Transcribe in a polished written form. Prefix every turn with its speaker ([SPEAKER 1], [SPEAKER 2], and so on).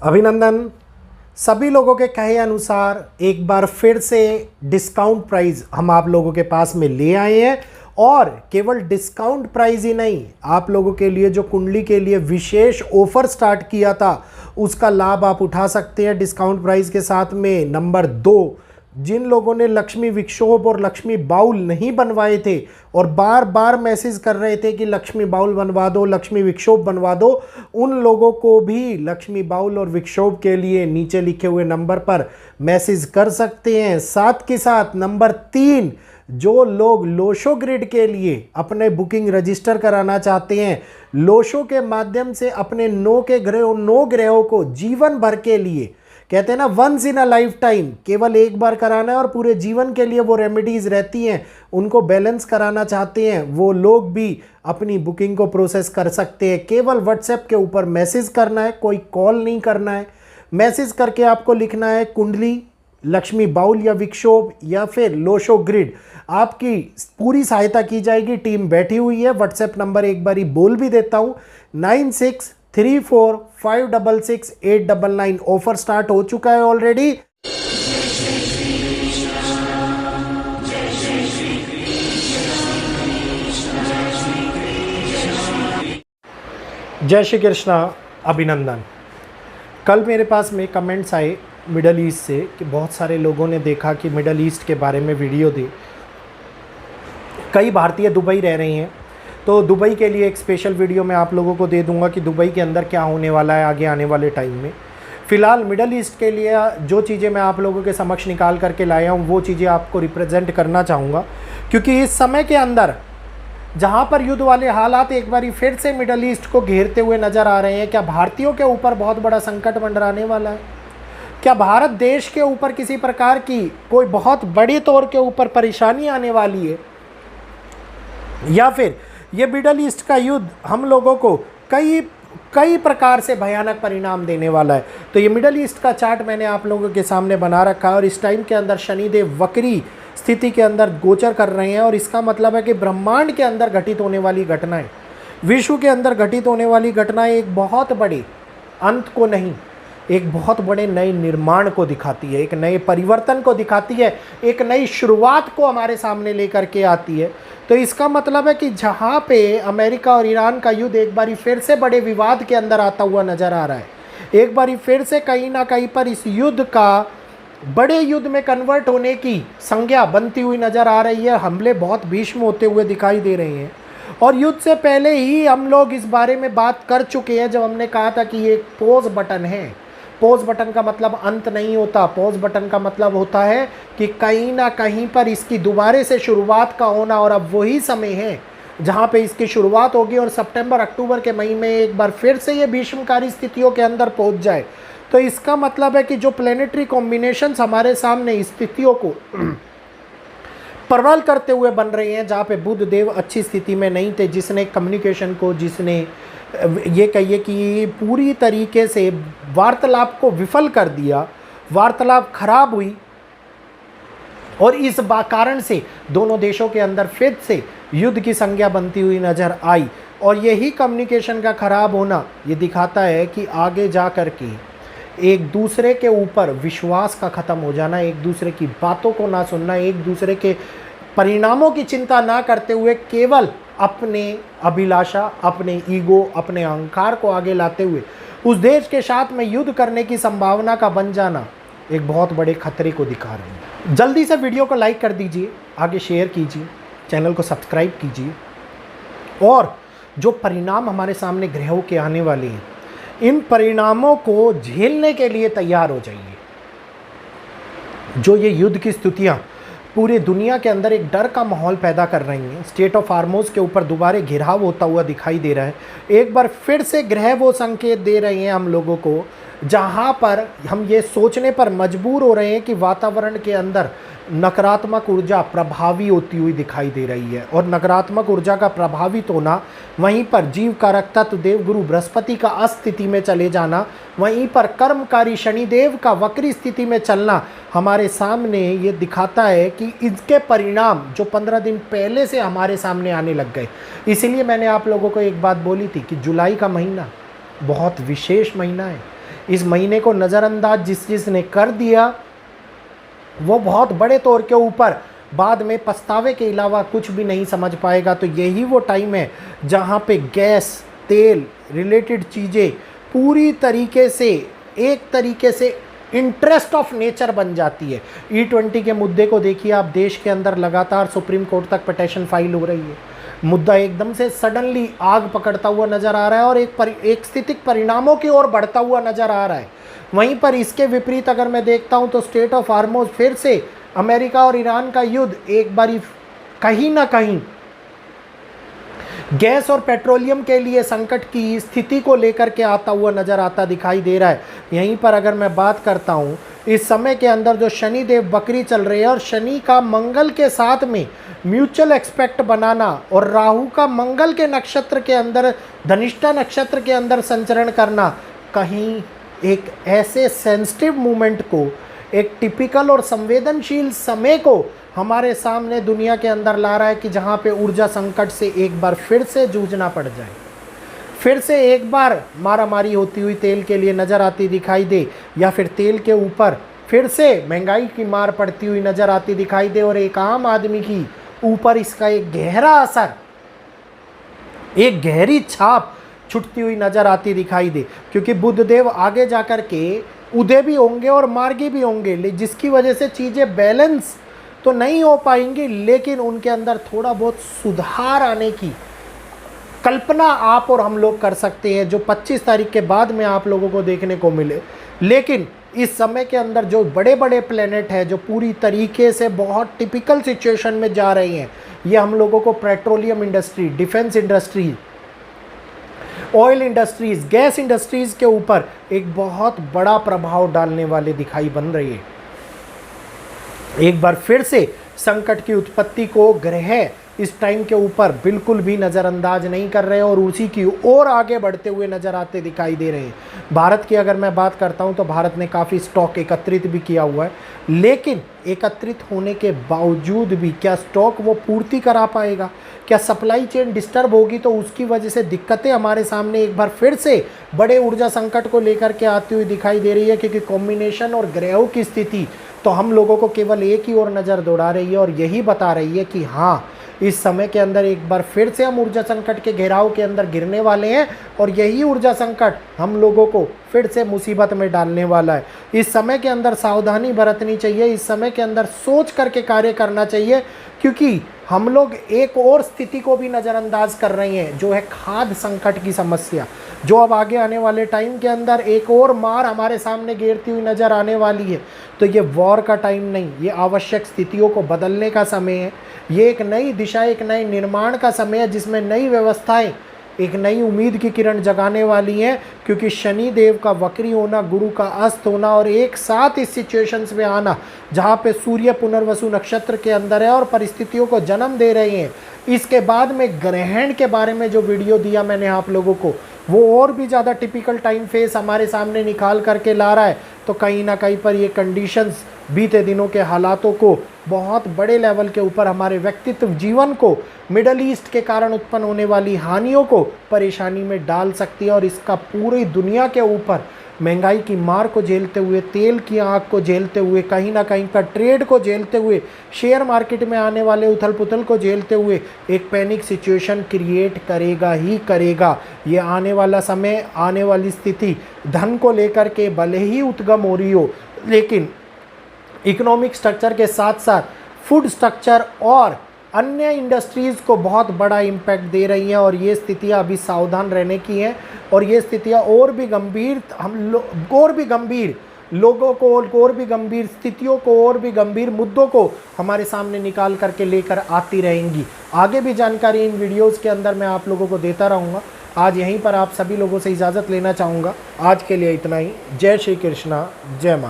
[SPEAKER 1] अभिनंदन। सभी लोगों के कहे अनुसार एक बार फिर से डिस्काउंट प्राइस हम आप लोगों के पास में ले आए हैं और केवल डिस्काउंट प्राइस ही नहीं, आप लोगों के लिए जो कुंडली के लिए विशेष ऑफर स्टार्ट किया था उसका लाभ आप उठा सकते हैं डिस्काउंट प्राइस के साथ में। नंबर 2, जिन लोगों ने लक्ष्मी विक्षोभ और लक्ष्मी बाउल नहीं बनवाए थे और बार बार मैसेज कर रहे थे कि लक्ष्मी बाउल बनवा दो, लक्ष्मी विक्षोभ बनवा दो, उन लोगों को भी लक्ष्मी बाउल और विक्षोभ के लिए नीचे लिखे हुए नंबर पर मैसेज कर सकते हैं। साथ के साथ नंबर 3, जो लोग लोशो ग्रिड के लिए अपने बुकिंग रजिस्टर कराना चाहते हैं, लोशो के माध्यम से अपने 9 ग्रहों को जीवन भर के लिए, कहते हैं ना once in a lifetime, केवल एक बार कराना है और पूरे जीवन के लिए वो रेमेडीज रहती हैं, उनको बैलेंस कराना चाहते हैं, वो लोग भी अपनी बुकिंग को प्रोसेस कर सकते हैं। केवल व्हाट्सएप के ऊपर मैसेज करना है, कोई कॉल नहीं करना है। मैसेज करके आपको लिखना है कुंडली, लक्ष्मी बाउल या विक्षोभ या फिर लोशो ग्रिड, आपकी पूरी सहायता की जाएगी। टीम बैठी हुई है। व्हाट्सएप नंबर एक बारी बोल भी देता हूँ, 9634566899। ऑफर स्टार्ट हो चुका है ऑलरेडी। जय श्री कृष्णा। अभिनंदन। कल मेरे पास में कमेंट्स आए मिडल ईस्ट से कि बहुत सारे लोगों ने देखा कि मिडल ईस्ट के बारे में वीडियो दी। कई भारतीय दुबई रह रहे हैं, तो दुबई के लिए एक स्पेशल वीडियो मैं आप लोगों को दे दूंगा कि दुबई के अंदर क्या होने वाला है आगे आने वाले टाइम में। फ़िलहाल मिडल ईस्ट के लिए जो चीज़ें मैं आप लोगों के समक्ष निकाल करके लाया हूँ वो चीज़ें आपको रिप्रेजेंट करना चाहूँगा, क्योंकि इस समय के अंदर जहाँ पर युद्ध वाले हालात एक बारी फिर से मिडल ईस्ट को घेरते हुए नज़र आ रहे हैं, क्या भारतीयों के ऊपर बहुत बड़ा संकट मंडराने वाला है? क्या भारत देश के ऊपर किसी प्रकार की कोई बहुत बड़ी तौर के ऊपर परेशानी आने वाली है, या फिर ये मिडल ईस्ट का युद्ध हम लोगों को कई प्रकार से भयानक परिणाम देने वाला है? तो ये मिडल ईस्ट का चार्ट मैंने आप लोगों के सामने बना रखा है और इस टाइम के अंदर शनिदेव वक्री स्थिति के अंदर गोचर कर रहे हैं और इसका मतलब है कि ब्रह्मांड के अंदर घटित होने वाली घटनाएं, विश्व के अंदर घटित होने वाली घटनाएं एक बहुत बड़े अंत को नहीं, एक बहुत बड़े नए निर्माण को दिखाती है, एक नए परिवर्तन को दिखाती है, एक नई शुरुआत को हमारे सामने लेकर के आती है। तो इसका मतलब है कि जहाँ पे अमेरिका और ईरान का युद्ध एक बारी फिर से बड़े विवाद के अंदर आता हुआ नज़र आ रहा है, एक बारी फिर से कहीं ना कहीं पर इस युद्ध का बड़े युद्ध में कन्वर्ट होने की संज्ञा बनती हुई नज़र आ रही है। हमले बहुत भीष्म होते हुए दिखाई दे रहे हैं और युद्ध से पहले ही हम लोग इस बारे में बात कर चुके हैं जब हमने कहा था कि ये एक पॉज बटन है। पॉज बटन का मतलब अंत नहीं होता, पॉज बटन का मतलब होता है कि कहीं ना कहीं पर इसकी दोबारे से शुरुआत का होना, और अब वही समय है जहाँ पे इसकी शुरुआत होगी और सितंबर अक्टूबर के महीने में एक बार फिर से ये भीष्मकारी स्थितियों के अंदर पहुँच जाए। तो इसका मतलब है कि जो प्लेनेटरी कॉम्बिनेशंस हमारे सामने स्थितियों को प्रबल करते हुए बन रहे हैं, जहाँ पे बुध देव अच्छी स्थिति में नहीं थे, जिसने कम्युनिकेशन को, जिसने ये कहिए कि पूरी तरीके से वार्तालाप को विफल कर दिया, वार्तालाप खराब हुई और इस कारण से दोनों देशों के अंदर फिर से युद्ध की संज्ञा बनती हुई नज़र आई। और यही कम्युनिकेशन का खराब होना ये दिखाता है कि आगे जा कर के एक दूसरे के ऊपर विश्वास का ख़त्म हो जाना, एक दूसरे की बातों को ना सुनना, एक दूसरे के परिणामों की चिंता ना करते हुए केवल अपने अभिलाषा, अपने ईगो, अपने अहंकार को आगे लाते हुए उस देश के साथ में युद्ध करने की संभावना का बन जाना एक बहुत बड़े खतरे को दिखा रहे हैं। जल्दी से वीडियो को लाइक कर दीजिए, आगे शेयर कीजिए, चैनल को सब्सक्राइब कीजिए और जो परिणाम हमारे सामने ग्रहों के आने वाले हैं, इन परिणामों को झेलने के लिए तैयार हो जाइए। जो ये युद्ध की स्थितियाँ पूरी दुनिया के अंदर एक डर का माहौल पैदा कर रही हैं, स्टेट ऑफ हार्मोज के ऊपर दोबारा घिराव होता हुआ दिखाई दे रहा है। एक बार फिर से ग्रह वो संकेत दे रहे हैं हम लोगों को, जहाँ पर हम ये सोचने पर मजबूर हो रहे हैं कि वातावरण के अंदर नकारात्मक ऊर्जा प्रभावी होती हुई दिखाई दे रही है। और नकारात्मक ऊर्जा का प्रभावित होना, वहीं पर जीव कारक तत्व देवगुरु बृहस्पति का अस्थिति में चले जाना, वहीं पर कर्मकारी शनिदेव का वक्री स्थिति में चलना हमारे सामने ये दिखाता है कि इसके परिणाम जो 15 दिन पहले से हमारे सामने आने लग गए। इसीलिए मैंने आप लोगों को एक बात बोली थी कि जुलाई का महीना बहुत विशेष महीना है। इस महीने को नज़रअंदाज जिसने कर दिया वो बहुत बड़े तौर के ऊपर बाद में पछतावे के अलावा कुछ भी नहीं समझ पाएगा। तो यही वो टाइम है जहाँ पे गैस तेल रिलेटेड चीज़ें पूरी तरीके से एक तरीके से इंटरेस्ट ऑफ नेचर बन जाती है। E20 के मुद्दे को देखिए आप, देश के अंदर लगातार सुप्रीम कोर्ट तक पिटीशन फाइल हो रही है। मुद्दा एकदम से सडनली आग पकड़ता हुआ नज़र आ रहा है और एक स्थितिक परिणामों की ओर बढ़ता हुआ नज़र आ रहा है। वहीं पर इसके विपरीत अगर मैं देखता हूं तो स्टेट ऑफ हार्मोज फिर से अमेरिका और ईरान का युद्ध एक बारी कहीं ना कहीं गैस और पेट्रोलियम के लिए संकट की स्थिति को लेकर के आता हुआ नज़र आता दिखाई दे रहा है। यहीं पर अगर मैं बात करता हूं, इस समय के अंदर जो शनि देव बकरी चल रही है और शनि का मंगल के साथ में म्यूचुअल एक्सपेक्ट बनाना और राहु का मंगल के नक्षत्र के अंदर धनिष्ठा नक्षत्र के अंदर संचरण करना कहीं एक ऐसे सेंसिटिव मूवमेंट को, एक टिपिकल और संवेदनशील समय को हमारे सामने दुनिया के अंदर ला रहा है कि जहाँ पे ऊर्जा संकट से एक बार फिर से जूझना पड़ जाए, फिर से एक बार मारामारी होती हुई तेल के लिए नज़र आती दिखाई दे, या फिर तेल के ऊपर फिर से महंगाई की मार पड़ती हुई नज़र आती दिखाई दे और एक आम आदमी की ऊपर इसका एक गहरा असर, एक गहरी छाप छुटती हुई नज़र आती दिखाई दे। क्योंकि बुधदेव आगे जाकर के उदय भी होंगे और मार्गी भी होंगे, जिसकी वजह से चीज़ें बैलेंस तो नहीं हो पाएंगी, लेकिन उनके अंदर थोड़ा बहुत सुधार आने की कल्पना आप और हम लोग कर सकते हैं, जो 25 तारीख के बाद में आप लोगों को देखने को मिले। लेकिन इस समय के अंदर जो बड़े बड़े प्लेनेट हैं जो पूरी तरीके से बहुत टिपिकल सिचुएशन में जा रही हैं, ये हम लोगों को petroleum industry, defence industry, oil industries, gas industries के ऊपर एक बहुत बड़ा प्रभाव डालने वाले दिखाई बन रही है। एक बार फिर से संकट की उत्पत्ति को ग्रह इस टाइम के ऊपर बिल्कुल भी नज़रअंदाज नहीं कर रहे और उसी की ओर आगे बढ़ते हुए नज़र आते दिखाई दे रहे हैं। भारत की अगर मैं बात करता हूं तो भारत ने काफ़ी स्टॉक एकत्रित भी किया हुआ है, लेकिन एकत्रित होने के बावजूद भी क्या स्टॉक वो पूर्ति करा पाएगा? क्या सप्लाई चेन डिस्टर्ब होगी तो उसकी वजह से दिक्कतें हमारे सामने एक बार फिर से बड़े ऊर्जा संकट को लेकर के आती हुई दिखाई दे रही है। क्योंकि कॉम्बिनेशन और ग्रहों की स्थिति तो हम लोगों को केवल एक ही ओर नज़र दौड़ा रही है और यही बता रही है कि हाँ, इस समय के अंदर एक बार फिर से हम ऊर्जा संकट के घेराव के अंदर गिरने वाले हैं और यही ऊर्जा संकट हम लोगों को फिर से मुसीबत में डालने वाला है। इस समय के अंदर सावधानी बरतनी चाहिए, इस समय के अंदर सोच करके कार्य करना चाहिए, क्योंकि हम लोग एक और स्थिति को भी नज़रअंदाज कर रहे हैं, जो है खाद्य संकट की समस्या, जो अब आगे आने वाले टाइम के अंदर एक और मार हमारे सामने घेरती हुई नज़र आने वाली है। तो ये वॉर का टाइम नहीं, ये आवश्यक स्थितियों को बदलने का समय है। ये एक नई दिशा, एक नए निर्माण का समय है, जिसमें नई व्यवस्थाएं एक नई उम्मीद की किरण जगाने वाली हैं। क्योंकि शनि देव का वक्री होना, गुरु का अस्त होना और एक साथ इस सिचुएशंस में आना, जहाँ पे सूर्य पुनर्वसु नक्षत्र के अंदर है और परिस्थितियों को जन्म दे रहे हैं। इसके बाद में ग्रहण के बारे में जो वीडियो दिया मैंने आप लोगों को, वो और भी ज़्यादा टिपिकल टाइम फेस हमारे सामने निकाल करके ला रहा है। तो कहीं ना कहीं पर ये कंडीशंस बीते दिनों के हालातों को बहुत बड़े लेवल के ऊपर, हमारे व्यक्तित्व जीवन को, मिडल ईस्ट के कारण उत्पन्न होने वाली हानियों को परेशानी में डाल सकती है। और इसका पूरी दुनिया के ऊपर महंगाई की मार को झेलते हुए, तेल की आग को झेलते हुए, कहीं ना कहीं का ट्रेड को झेलते हुए, शेयर मार्केट में आने वाले उथल पुथल को झेलते हुए एक पैनिक सिचुएशन क्रिएट करेगा ही करेगा। ये आने वाला समय, आने वाली स्थिति धन को लेकर के भले ही उद्गम हो रही हो, लेकिन इकोनॉमिक स्ट्रक्चर के साथ साथ फूड स्ट्रक्चर और अन्य इंडस्ट्रीज़ को बहुत बड़ा इम्पैक्ट दे रही हैं। और ये स्थितियां अभी सावधान रहने की हैं और ये स्थितियां और भी गंभीर लोगों को, और भी गंभीर स्थितियों को, और भी गंभीर मुद्दों को हमारे सामने निकाल करके लेकर आती रहेंगी। आगे भी जानकारी इन वीडियोज़ के अंदर मैं आप लोगों को देता रहूँगा। आज यहीं पर आप सभी लोगों से इजाज़त लेना चाहूँगा। आज के लिए इतना ही। जय श्री कृष्णा, जय माता।